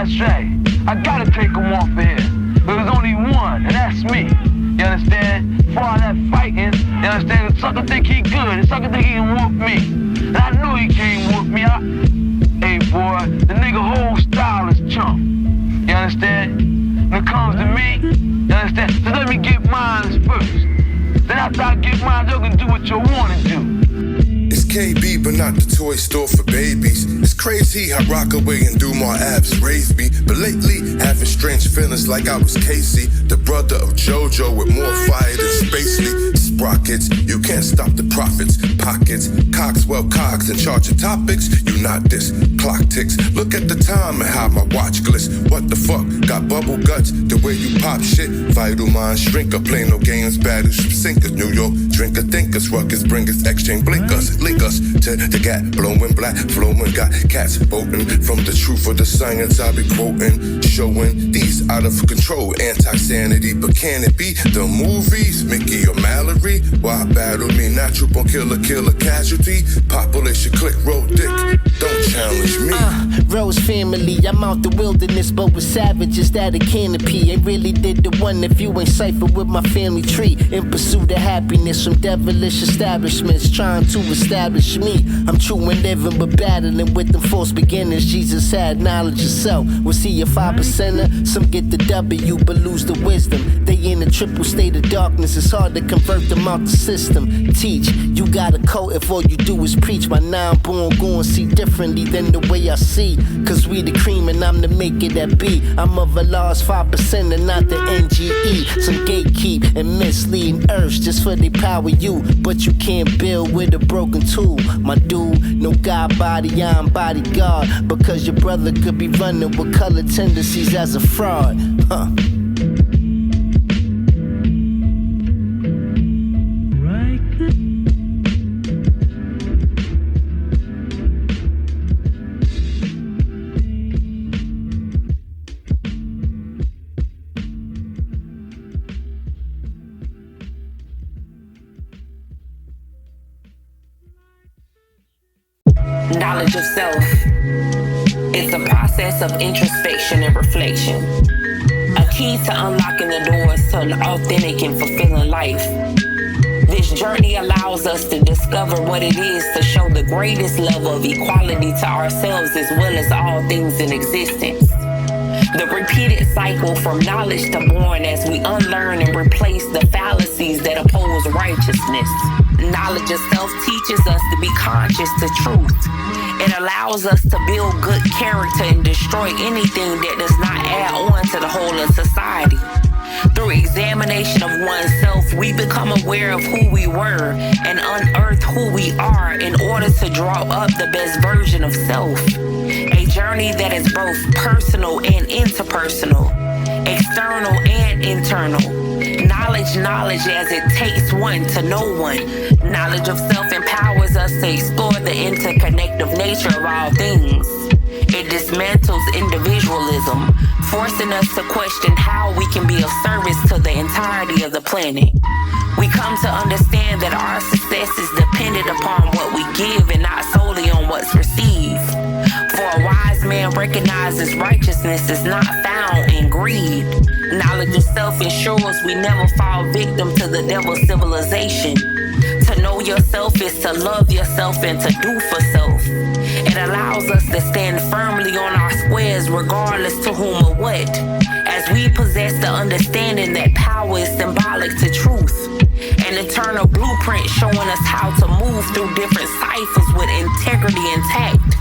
That's right. I gotta take him off of here. There's only one, and that's me. You understand? For all that fighting, you understand? The sucker think he good. The sucker think he can whoop me. And I knew he can't whoop me. Hey, boy, the nigga whole style is chump. You understand? When it comes to me, you understand? So let me get mine first. Then after I get mine, you can do what you want to do. It's KB, but not the toy store for babies. It's crazy how Rockaway and Dumar abs raised me. But lately, having strange feelings like I was Casey, the brother of JoJo with more fire than Spacely. Sprockets, you can't stop the profits. Pockets, Coxwell Cogs in charge of topics. You not this, clock ticks. Look at the time and how my watch glitz. What the fuck, got bubble guts, the way you pop shit. Vital mind shrinker, play no games, battles from sinkers. New York, drinker, thinkers, ruckers, bringers, exchange blinkers. Link us to the gap, blowing black, flowing, got cats voting from the truth of the science I be quoting, showing these out of control, anti-sanity, but can it be the movies, Mickey or Mallory? Why battle me, natural born killer, casualty, population click, roll dick, don't challenge me. Rose family, I'm out the wilderness, but with savages that a canopy, ain't really did the one if you ain't cipher with my family tree, in pursuit of happiness from devilish establishments, trying to establish me. I'm true and living, but battling with them false beginners. Jesus had knowledge of self. Was he a 5%er? Some get the W, but lose the wisdom. They in a triple state of darkness. It's hard to convert them out the system. Teach, you got a code if all you do is preach. My non-born going see differently than the way I see. Cause we the cream and I'm the maker that be. I'm of a lost 5% and not the NGE. Some gatekeep and misleading urge just for they power you. But you can't build with a broken tool. My dude, no God body, I'm bodyguard. Because your brother could be running with color tendencies as a fraud. Knowledge of self. It's a process of introspection and reflection. A key to unlocking the doors to an authentic and fulfilling life. This journey allows us to discover what it is to show the greatest level of equality to ourselves as well as all things in existence. The repeated cycle from knowledge to born as we unlearn and replace the fallacies that oppose righteousness. Knowledge of self teaches us to be conscious to truth. It allows us to build good character and destroy anything that does not add on to the whole of society. Through examination of oneself, we become aware of who we were and unearth who we are in order to draw up the best version of self. A journey that is both personal and interpersonal, external and internal. Knowledge as it takes one to know one. Knowledge of self empowers us to explore the interconnective nature of all things. It dismantles individualism, forcing us to question how we can be of service to the entirety of the planet. We come to understand that our success is dependent upon what we give and not solely on what's received. For a wise man recognizes righteousness is not found in greed. Knowledge of self ensures we never fall victim to the devil's civilization. To know yourself is to love yourself and to do for self. It allows us to stand firmly on our squares regardless to whom or what, as we possess the understanding that power is symbolic to truth. An eternal blueprint showing us how to move through different ciphers with integrity intact,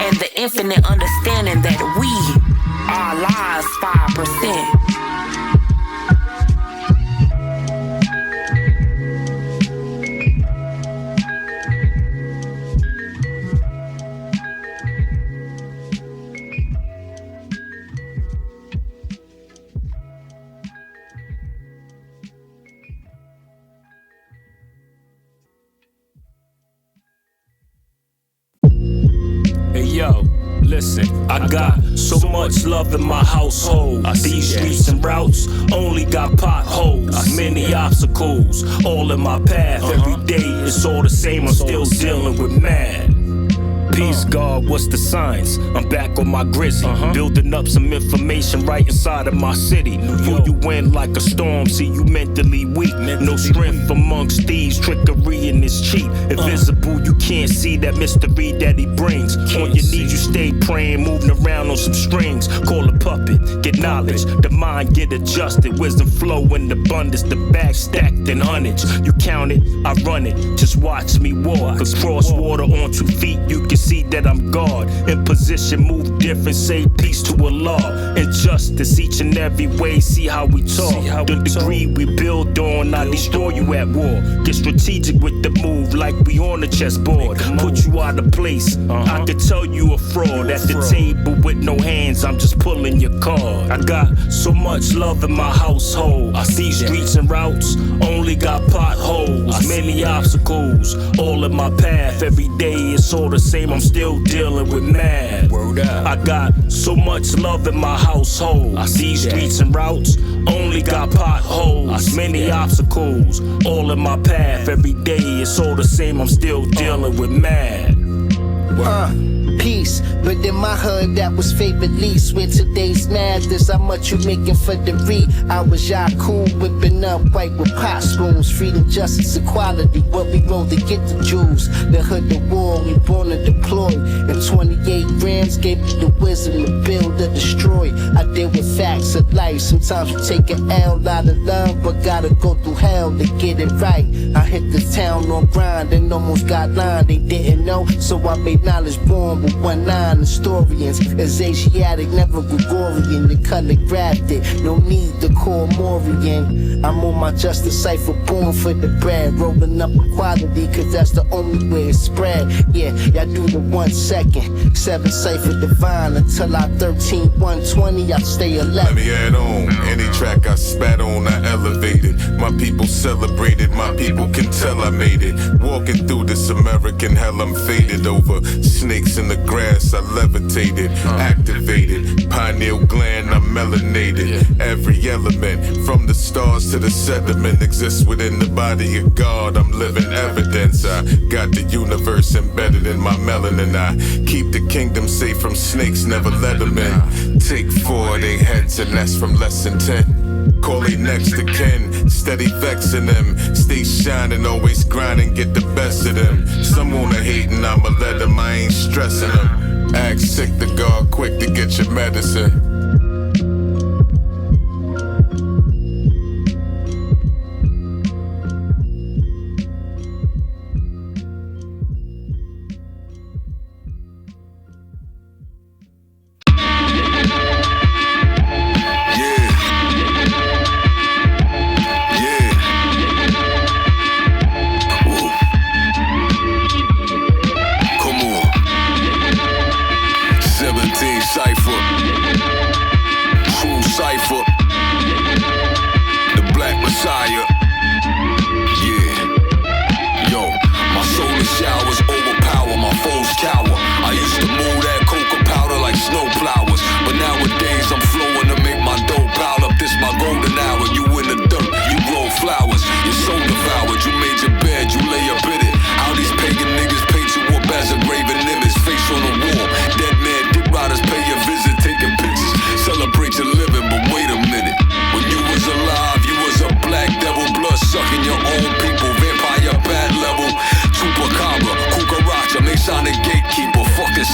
and the infinite understanding that we are lives 5%. Yo, listen, I got so much love in my household. These streets and routes only got potholes, many obstacles all in my path. Every day it's all the same, I'm still dealing with mad Peace, God, what's the signs? I'm back on my grizzy, building up some information right inside of my city. Pull you in like a storm, see you mentally weak. No strength amongst thieves, trickery and it's cheap. Invisible, you can't see that mystery that he brings. On your knees, you stay praying, moving around on some strings. Call a puppet, get knowledge, the mind get adjusted. Wisdom flow in abundance, the bag stacked in hundreds. You count it, I run it, just watch me walk. Across water on 2 feet, you can see that I'm God. In position, move different, say peace to Allah. Injustice, each and every way, see how we talk. The degree we build on, I destroy you at war. Get strategic with the move, like we on the chessboard. Put you out of place, I could tell you a fraud. At the table with no hands, I'm just pulling your card. I got so much love in my household. I see streets and routes, only got potholes. Many obstacles, all in my path. Every day it's all the same, I'm still dealing with mad. I got so much love in my household. I see streets and routes, only got potholes. Many obstacles, all in my path. Every day it's all the same, I'm still dealing with mad. Peace, but in my hood that was favored least. With today's madness, how much you making for the read? I was y'all cool, whipping up white with pot spoons. Freedom, justice, equality, what we roll to get the jewels. The hood, the war, we born to deploy. And 28 grams gave me the wisdom to build or destroy. I deal with facts of life. Sometimes you take an L out of love, but gotta go through hell to get it right. I hit the town on grind and almost got lined. They didn't know, so I made knowledge born with 1-9 historians. Is Asiatic, never Gregorian. The color grafted, no need to call Morian. I'm on my Justice Cipher, born for the bread. Rolling up equality, cause that's the only way it's spread. Yeah, y'all do the 1 second. 7 Cipher Divine until I 13, 120, I stay 11. Let me add on, any track I spat on, I elevated. My people celebrated, my people can tell I made it. Walking through this American hell, I'm faded over. Snakes in the grass, I levitated, activated. Pineal gland, I'm melanated. Every element, from the stars to the sediment, exists within the body of God. I'm living evidence. I got the universe embedded in my melanin. I keep the kingdom safe from snakes, never let them in. Take 4 of they heads, and that's from less than 10. Call they next to kin, steady vexing them. Stay shining, always grinding, get the best of them. Some wanna hate and I'ma let them, I ain't stressing them. Act sick to God, quick to get your medicine.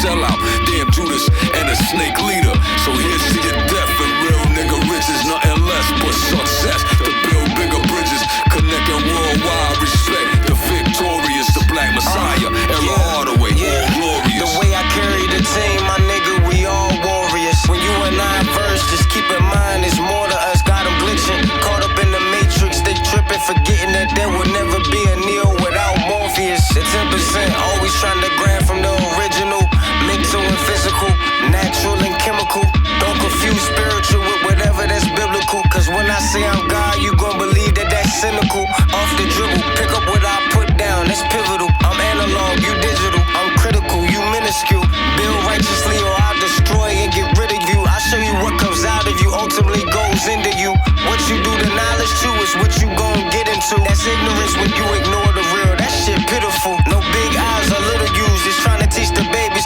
Sellout, damn Judas and a snake leader. So here's to your death and real nigga riches, nothing less but success. To build bigger bridges, connecting worldwide respect. The victorious, the Black Messiah, Era Hardaway, all glorious. The way I carry the team, my nigga, we all warriors. When you and I verse, just keep in mind it's more to us. Got them glitching, caught up in the matrix. They tripping, forgetting that there would never be a Neo without Morpheus. The 10% always trying to grab from the original. Mental and physical, natural and chemical. Don't confuse spiritual with whatever that's biblical. Cause when I say I'm God, you gon' believe that that's cynical. Off the dribble, pick up what I put down, that's pivotal. I'm analog, you digital. I'm critical, you minuscule. Build righteously or I'll destroy and get rid of you. I'll show you what comes out of you, ultimately goes into you. What you do to knowledge to is what you gon' get into. That's ignorance when you ignore the real. That shit pitiful. No big eyes or little U's, just trying to teach the baby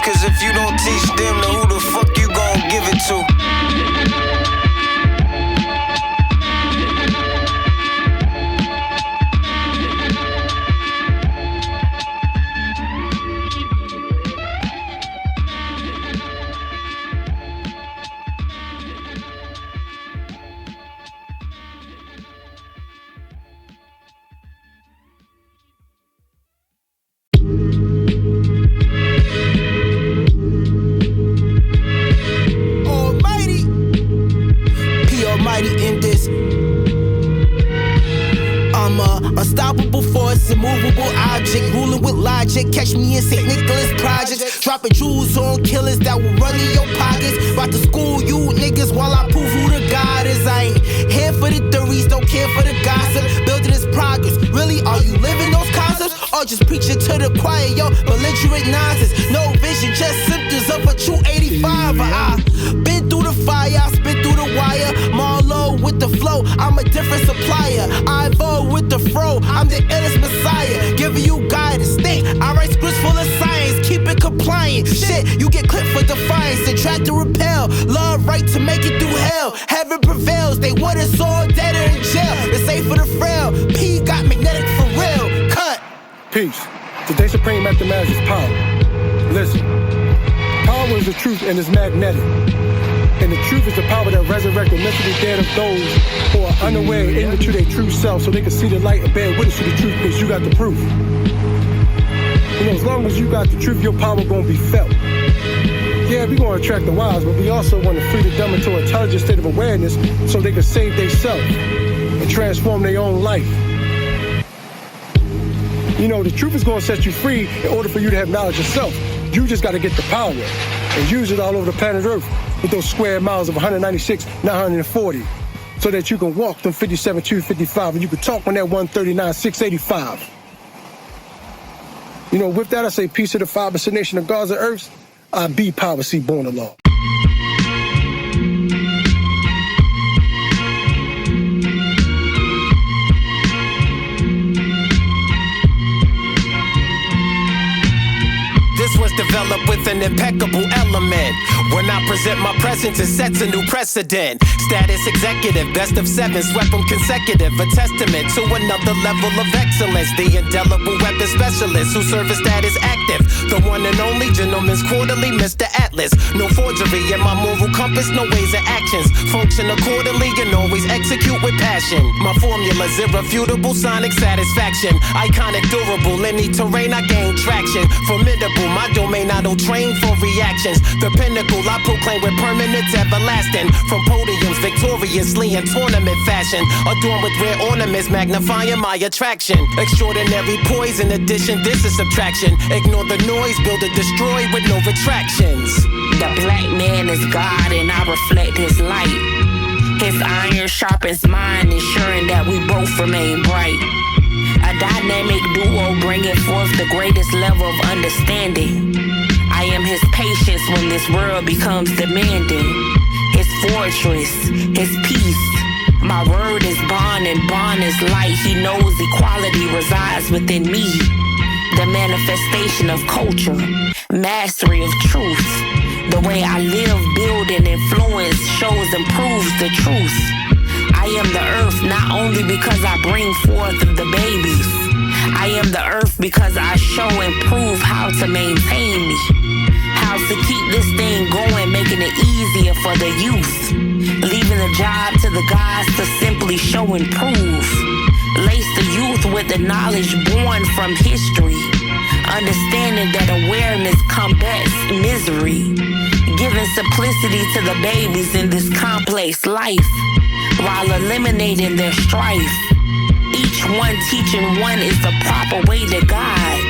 Rolling with logic, catch me in St. Nicholas projects. Dropping jewels on killers that will run in your pockets. About to school you niggas while I prove who the God is. I ain't here for the theories, don't care for the gossip. Building this progress, really, are you living those concepts? Or just preaching to the choir, yo, belligerent nonsense. No vision, just symptoms of a true 85. I been through the fire, I spit through the wire. Marlowe with the flow, I'm a different supplier. I evolve with the fro, I'm the illest messiah. Giving you guidance, think, I write scripts full of science. Keep it compliant, shit, you get clipped for defiance. And try to repel, love right to make it through hell. Heaven prevails, they want us all dead or in jail. It's safe for the frail, P got magnetic for real, cut. Peace. Today supreme after mass is power. Listen, power is the truth and it's magnetic. And the truth is the power that resurrects the mentally dead of those who are unaware and into their true self so they can see the light and bear witness to the truth because you got the proof. You know, as long as you got the truth, your power gonna be felt. Yeah, we gonna attract the wise, but we also want to free the dumb into an intelligent state of awareness so they can save themselves and transform their own life. You know, the truth is going to set you free in order for you to have knowledge yourself. You just got to get the power and use it all over the planet Earth with those square miles of 196, 940, so that you can walk them 57, 255, and you can talk on that 139, 685. You know, with that, I say peace to the fiber nation of gods and earths. I be power, see born along. This was developed with an impeccable element. When I present my presence, it sets a new precedent. Status executive, best of 7, swept them consecutive. A testament to another level of excellence. The indelible weapon specialist who service status active. The one and only gentleman's quarterly, Mr. Atlas. No forgery in my moral compass, no ways and actions. Function accordingly and always execute with passion. My formula's irrefutable sonic satisfaction. Iconic, durable, any terrain I gain traction. Formidable, my domain I don't train for reactions. The pinnacle I proclaim with permanence everlasting. From podiums victoriously in tournament fashion. Adorned with rare ornaments magnifying my attraction. Extraordinary poise in addition, this is subtraction. Ignore the noise, build or destroy with no retractions. The black man is God and I reflect his light. His iron sharpens mine, ensuring that we both remain bright. A dynamic duo bringing forth the greatest level of understanding. I am his patience when this world becomes demanding. His fortress, his peace. My word is bond and bond is light. He knows equality resides within me. The manifestation of culture, mastery of truth. The way I live, build, and influence shows and proves the truth. I am the earth not only because I bring forth the babies. I am the earth because I show and prove how to maintain me. How to keep this thing going, making it easier for the youth. Leaving the job to the gods to simply show and prove. Lace the youth with the knowledge born from history. Understanding that awareness combats misery. Giving simplicity to the babies in this complex life, while eliminating their strife. Each one teaching one is the proper way to guide.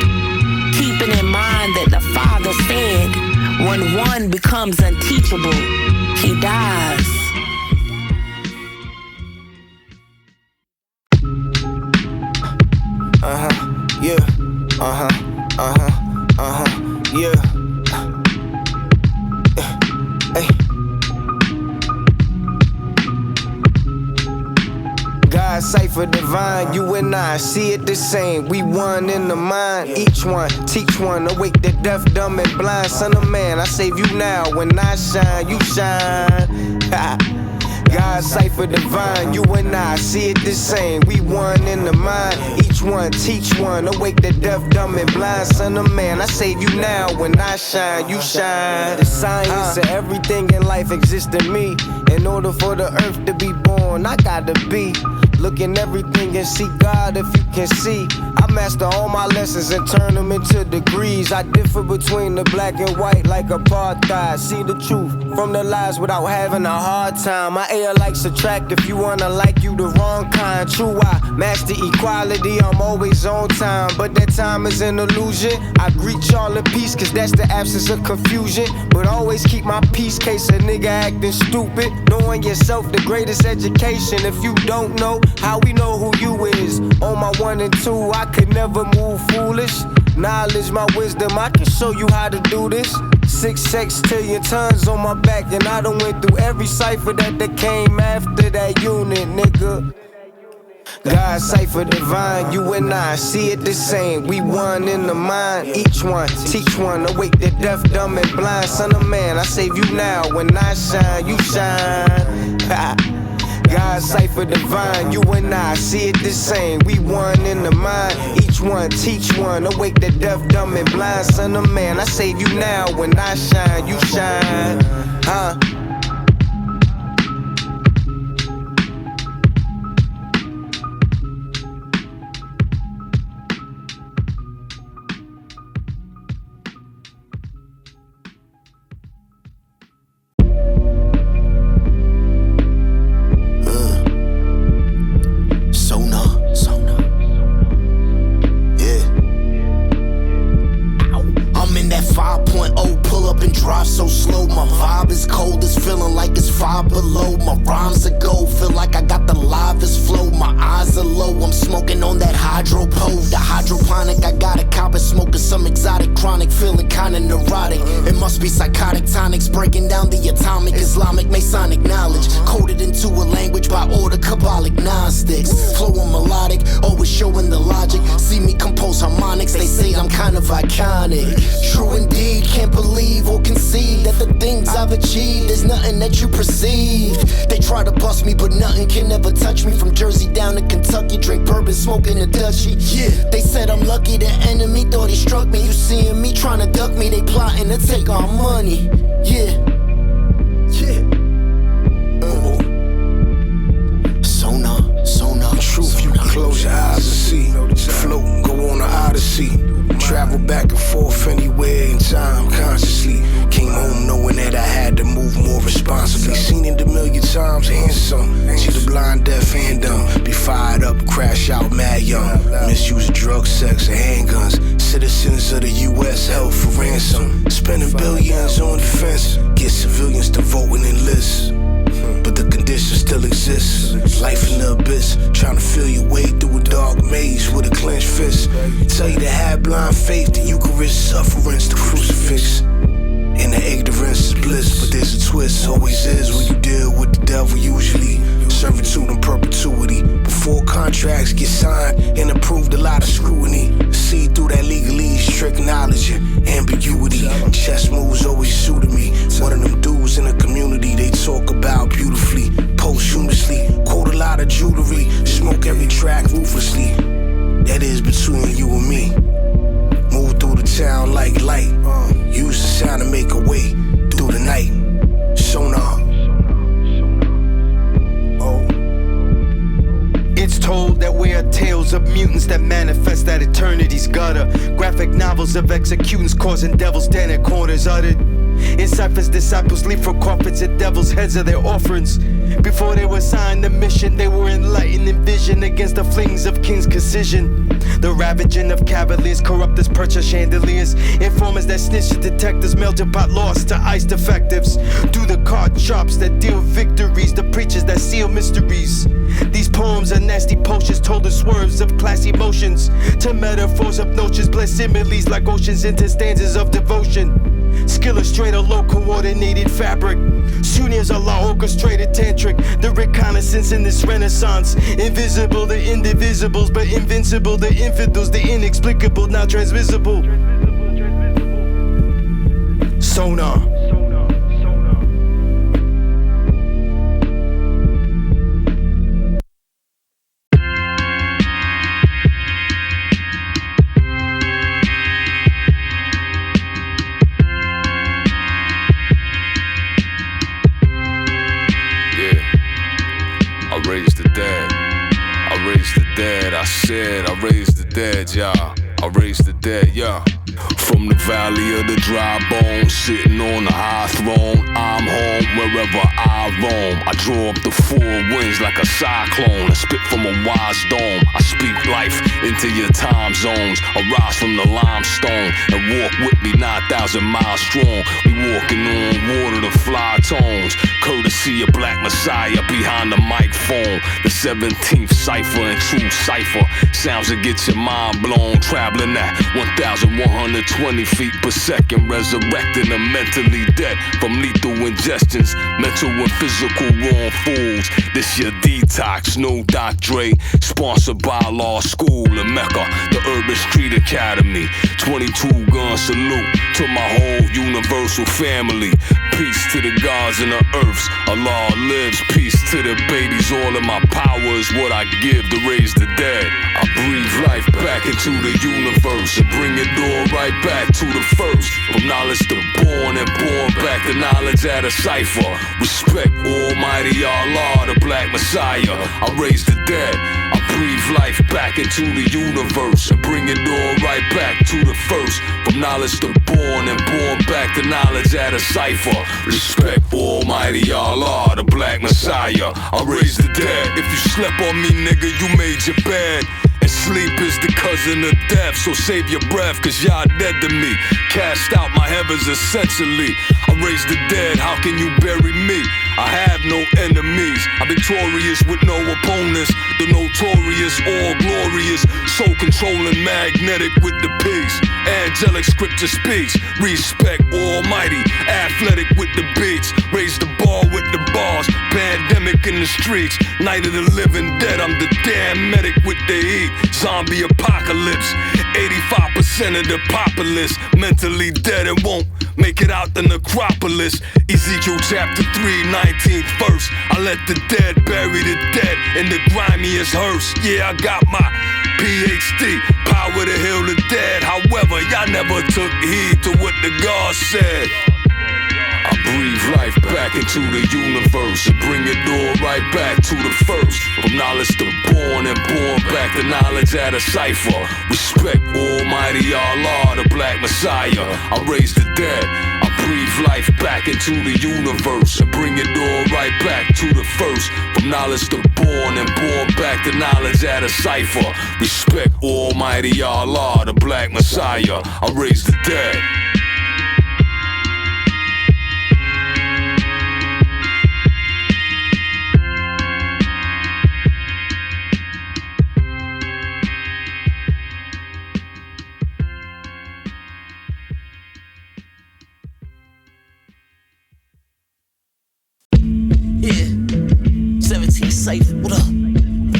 Keeping in mind that the Father said, when one becomes unteachable, he dies. Yeah. God, Cipher Divine, you and I see it the same. We one in the mind, each one, teach one. Awake the deaf, dumb, and blind. Son of man, I save you now. When I shine, you shine. God, Cipher Divine, you and I see it the same. We one in the mind, each one, teach one. Awake the deaf, dumb, and blind. Son of man, I save you now. When I shine, you shine. The science of everything in life exists in me. In order for the earth to be born, I gotta be Look in everything and see God if you can see. I master all my lessons and turn them into degrees. I differ between the black and white like apartheid. See the truth from the lies without having a hard time. My air like subtract if you wanna like you the wrong kind. True, I master equality, I'm always on time. But that time is an illusion. I greet y'all in peace cause that's the absence of confusion. But always keep my peace case a nigga acting stupid. Knowing yourself the greatest education. If you don't know how we know who you is. On my 1 and 2 I could never move foolish. Knowledge, my wisdom, I can show you how to do this. 6 sextillion tons on my back, and I done went through every cipher that came after that unit, nigga. God, Cipher Divine, you and I see it the same. We one in the mind, each one, teach one. Awake the deaf, dumb, and blind. Son of man, I save you now. When I shine, you shine. God, Cipher Divine, you and I see it the same. We one in the mind, each one, teach one. Awake the deaf, dumb, and blind. Son of man, I save you now. When I shine, you shine. Drive so slow, my vibe is cold, it's feeling like it's 5 below. My rhymes are gold, feel like I got the livest flow. My eyes are low, I'm smoking on that hydropole. The hydroponic, I got a cop smoking some exotic chronic, feeling kinda neurotic. It must be psychotic tonics, breaking down the atomic Islamic Masonic knowledge, coded into a language by order Kabbalic Gnostics. Flowing melodic, always showing the logic. See me compose harmonics, they say I'm kind of iconic. True indeed, can't believe or conceive that the things I've achieved is nothing that you perceive. They try to bust me, but nothing can ever touch me. From Jersey down to Kentucky, drink bourbon, smoking a Dutchie. Yeah, they said I'm lucky, the enemy thought he struck me. You seeing me trying to duck me, they plotting to take our money. Yeah, yeah. Sonar, truth, you can close your eyes and see. Float, go on the odyssey. Travel back and forth anywhere in time consciously. Came home knowing that I had to move more responsibly. Seen it a million times, handsome. See the blind, deaf, and dumb. Be fired up, crash out, mad young. Misuse of drugs, sex, and handguns. Citizens of the US held for ransom. Spending billions on defense. Get civilians to vote and enlist. But the condition still exists. Life in the abyss, trying to feel your way through a dark maze with a clenched fist. Tell you to have blind faith, the Eucharist, sufferance, the crucifix. And the ignorance is bliss, but there's a twist, always is when you deal with the devil usually. Servitude and perpetuity. Before contracts get signed and approved, a lot of scrutiny. See through that legalese, trick knowledge and ambiguity. Chess moves always suited me. One of them dudes in the community they talk about beautifully. Posthumously, quote a lot of jewelry. Smoke every track ruthlessly. That is between you and me. Move through the town like light. Use the sound to make a way through the night. Sonar. It's told that we are tales of mutants that manifest at eternity's gutter. Graphic novels of executants causing devils stand at corners uttered. In ciphers, disciples leap for coffins at devil's heads of their offerings. Before they were assigned the mission, they were enlightened in vision against the flings of king's concision. The ravaging of cavaliers, corruptors, purchase chandeliers. Informers that snitch to detectives, melted pot lost to ice defectives. Do the card chops that deal victories, the preachers that seal mysteries. These poems are nasty potions told in swerves of class emotions. To metaphors of notions, blend similes like oceans into stanzas of devotion. Skill illustrator, low coordinated fabric. Sunez a law orchestrated tantric. The reconnaissance in this renaissance. Invisible the indivisibles, but invincible the infidels, the inexplicable, now transmissible. Sonar. Raised the dead. raise the dead. I said, I raise the dead, y'all. I raise the dead, yeah. From the valley of the dry bones, sitting on the high throne, I'm home wherever I roam. I draw up the four winds like a cyclone. I spit from a wise dome. I speak life into your time zones. Arise from the limestone and walk with me 9,000 miles strong. We walking on water to fly tones. Courtesy of Black Messiah behind the microphone. The 17th Cypher and true cipher. Sounds that get your mind blown. Traveling at 1,120 feet per second. Resurrecting the mentally dead from lethal ingestions. Mental and physical wrong fools. This your detox, no Doc Dre. Sponsored by Law School in Mecca, the Urban Street Academy. 22 gun salute to my whole universal family. Peace to the gods and the earths. Allah lives. Peace to the babies. All of my power is what I give to raise the dead. I breathe life back into the universe and bring it all right back to the first. From knowledge to born and born back to knowledge at a cipher. Respect Almighty Allah, the Black Messiah. I raise the dead. I breathe life back into the universe and bring it all right back to the first. From knowledge to born and born back to knowledge at a cipher. Respect Almighty Allah, the Black Messiah. I raise the dead. If you slept on me, nigga, you made your bed. And sleep is the cousin of death, so save your breath, cause y'all dead to me. Cast out my heavens essentially. I raise the dead, how can you bury me? I have no enemies, I'm victorious with no opponents. The notorious, all glorious, soul controlling, magnetic with the peace. Angelic scripture speech, respect Almighty, athletic with the beats. Raise the bar with the bars, pandemic in the streets. Night of the living dead, I'm the damn medic with the heat. Zombie apocalypse, 85% of the populace mentally dead and won't make it out the necropolis. Ezekiel chapter 3, 19th verse. I let the dead bury the dead in the grimiest hearse. Yeah, I got my PhD, power to heal the dead. However, y'all never took heed to what the God said. I breathe life back into the universe and bring it all right back to the first. From knowledge to born and born back to knowledge at a cipher. Respect Almighty Allah, the Black Messiah. I raise the dead. I breathe life back into the universe and bring it all right back to the first. From knowledge to born and born back to knowledge at a cipher. Respect Almighty Allah, the Black Messiah. I raise the dead. Cipher, what up?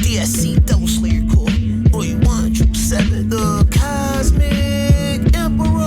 DSC, double slayer core. Roy 1, 7, the Cosmic Emperor.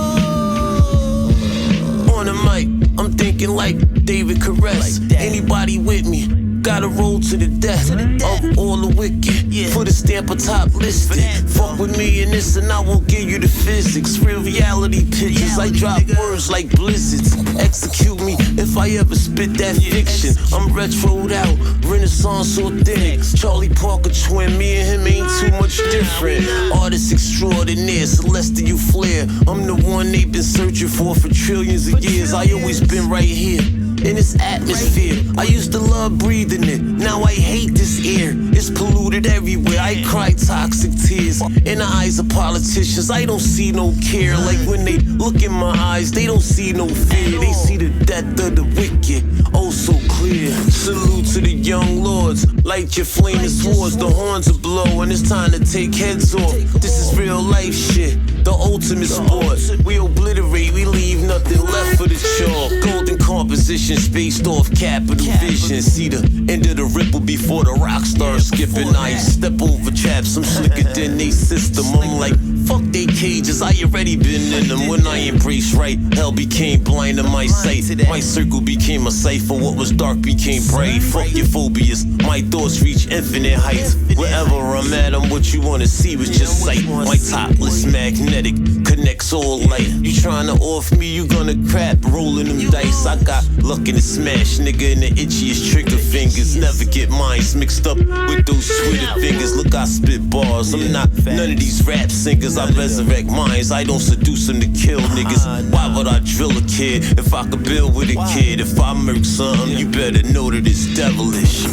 On the mic, I'm thinking like David Caress. Like anybody with me? Gotta roll to the death of all the wicked. Put a stamp on top listed. Fuck with me and this and I will give you the physics. Real reality pictures. I drop words like blizzards. Execute me if I ever spit that fiction. I'm retroed out, Renaissance authentic. Charlie Parker twin, me and him ain't too much different. Artist extraordinaire, celestial flair. I'm the one they've been searching for trillions of years. I always been right here in this atmosphere. I used to love breathing it, now I hate this air. It's polluted everywhere, I cry toxic tears. In the eyes of politicians, I don't see no care. Like when they look in my eyes, they don't see no fear. They see the death of the wicked, oh so clear. Salute to the young lords, light your flaming swords. The horns are blowing, it's time to take heads off. This is real life shit, the ultimate sport. We obliterate, we leave nothing left for the chalk. Golden composition spaced off capital vision. See the end of the ripple before the rock stars skipping. I step over traps, I'm slicker than they system. I'm like, fuck they cages, I already been in them. When I embraced right, hell became blind to my sight. My circle became a cipher, what was dark became bright. Fuck your phobias, my thoughts reach infinite heights. Wherever I'm at, I'm what you wanna see with your sight. My topless magnetic connects all light. You tryna off me, you gonna crap, rolling them dice. I got luck in the smash, nigga, in the itchiest trigger fingers. Never get minds mixed up with those sweeter fingers. Look, I spit bars, I'm not none of these rap singers. I resurrect minds, I don't seduce them to kill niggas. Why would I drill a kid if I could build with a kid? If I murk something, you better know that it's devilish.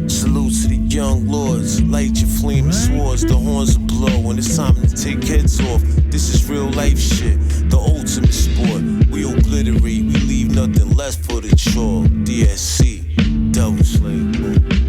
Salute to the young lords, light your flaming swords, the horns will blow when it's time to take heads off. This is real life shit, the ultimate sport. We obliterate, we leave nothing less for the chore. DSC, Devil Slave.